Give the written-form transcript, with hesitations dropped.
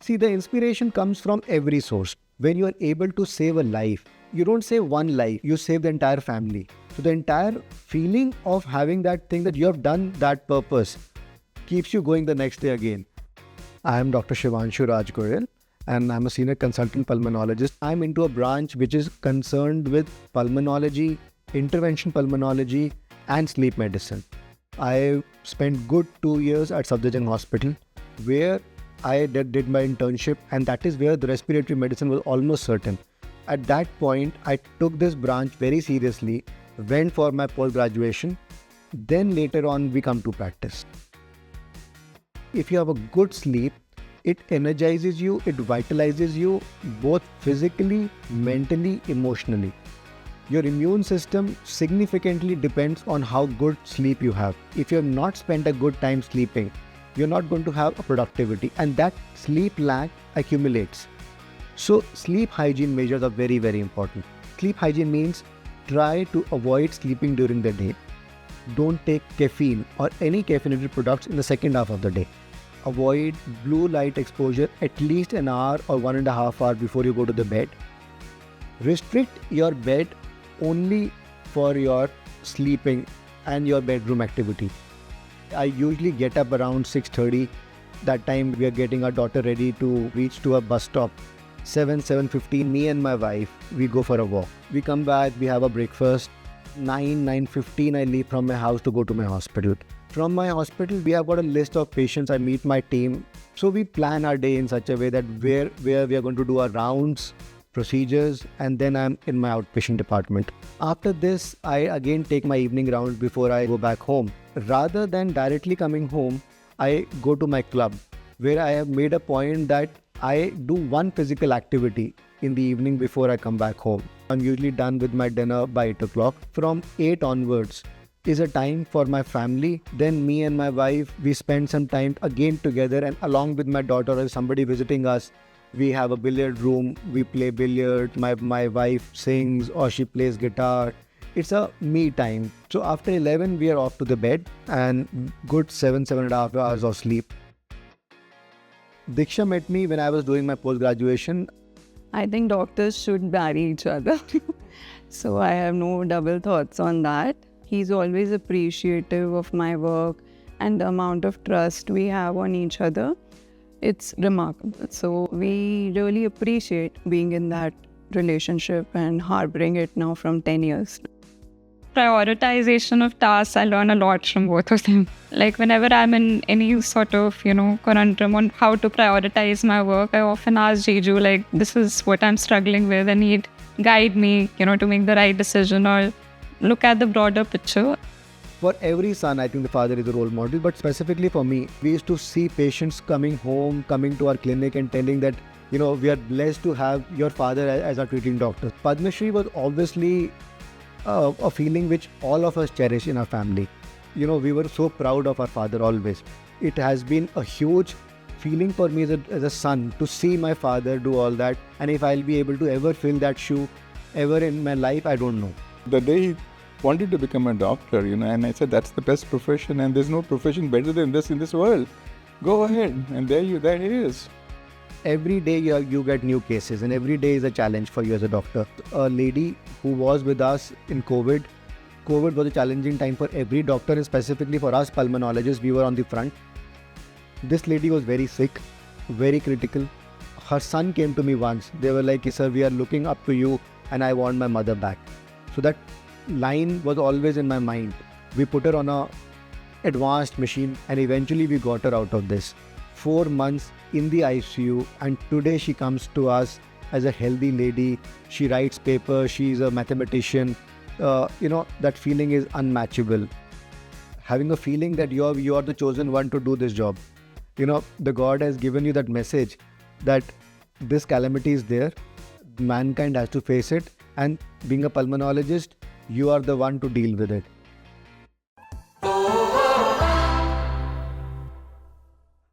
See, the inspiration comes from every source. When you are able to save a life, you don't save one life, you save the entire family. So the entire feeling of having that thing that you have done that purpose keeps you going the next day again. I am Dr. Shivanshu Raj Goyal and I'm a senior consultant pulmonologist. I'm into a branch which is concerned with pulmonology, intervention pulmonology and sleep medicine. I spent good 2 years at Safdarjung Hospital where I did my internship, and that is where the respiratory medicine was almost certain. At that point, I took this branch very seriously, went for my post-graduation, then later on we come to practice. If you have a good sleep, it energizes you, it vitalizes you both physically, mentally, emotionally. Your immune system significantly depends on how good sleep you have. If you have not spent a good time sleeping, you're not going to have a productivity, and that sleep lack accumulates. So sleep hygiene measures are very, very important. Sleep hygiene means try to avoid sleeping during the day. Don't take caffeine or any caffeinated products in the second half of the day. Avoid blue light exposure at least an hour or 1.5 hours before you go to the bed. Restrict your bed only for your sleeping and your bedroom activity. I usually get up around 6:30. That time we are getting our daughter ready to reach to a bus stop. 7:15, me and my wife, we go for a walk. We come back, we have a breakfast. 9:15, I leave from my house to go to my hospital. From my hospital, we have got a list of patients. I meet my team. So we plan our day in such a way that where we are going to do our rounds, procedures, and then I'm in my outpatient department. After this, I again take my evening rounds before I go back home. Rather than directly coming home, I go to my club where I have made a point that I do one physical activity in the evening before I come back home. I'm usually done with my dinner by 8 o'clock. From 8 onwards is a time for my family. Then me and my wife, we spend some time again together, and along with my daughter or somebody visiting us, we have a billiard room, we play billiard, my wife sings or she plays guitar. It's a me time. So after 11, we are off to the bed and good 7.5 hours of sleep. Diksha met me when I was doing my post-graduation. I think doctors should marry each other. So I have no double thoughts on that. He's always appreciative of my work and the amount of trust we have on each other. It's remarkable. So we really appreciate being in that relationship and harboring it now from 10 years. Prioritization of tasks, I learn a lot from both of them. Like whenever I'm in any sort of, conundrum on how to prioritize my work, I often ask Jeju, like, this is what I'm struggling with, and he'd guide me, to make the right decision or look at the broader picture. For every son, I think the father is a role model, but specifically for me, we used to see patients coming home, coming to our clinic and telling that, we are blessed to have your father as our treating doctor. Padma Shri was obviously a feeling which all of us cherish in our family. We were so proud of our father always. It has been a huge feeling for me as a son to see my father do all that, and if I'll be able to ever fill that shoe ever in my life, I don't know. The day he wanted to become a doctor, and I said, that's the best profession and there's no profession better than this in this world. Go ahead. And there it is. Every day you get new cases, and every day is a challenge for you as a doctor. A lady who was with us in COVID was a challenging time for every doctor, and specifically for us pulmonologists, we were on the front. This lady was very sick, very critical. Her son came to me once. They were like, sir, we are looking up to you and I want my mother back. So that line was always in my mind. We put her on a advanced machine and eventually we got her out of this. 4 months in the ICU, and today she comes to us as a healthy lady. She writes papers, she's a mathematician. That feeling is unmatchable. Having a feeling that you are the chosen one to do this job. The God has given you that message that this calamity is there, mankind has to face it, and being a pulmonologist, you are the one to deal with it.